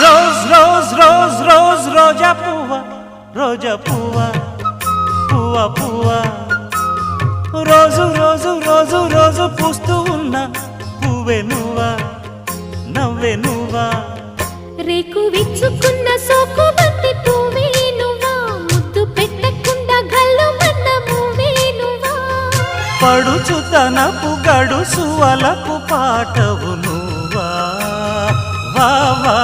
Rose rose rose rose రోజా పువ్వా, రోజా పువ్వా, పువ్వా పువ్వా, రోజు రోజు రోజు రోజు పూస్తూ ఉన్న పువ్వే నువ్వా, నవ్వే నువ్వా. రేకు విచ్చుకున్న సోకు బంతి పువ్వే నువ్వా, ముద్దు పెట్టకుండా గల్లు మన్న పువ్వే నువ్వా. పడుచుతనపు గడుసు వలపు పాటవు నువ్వా, వా వా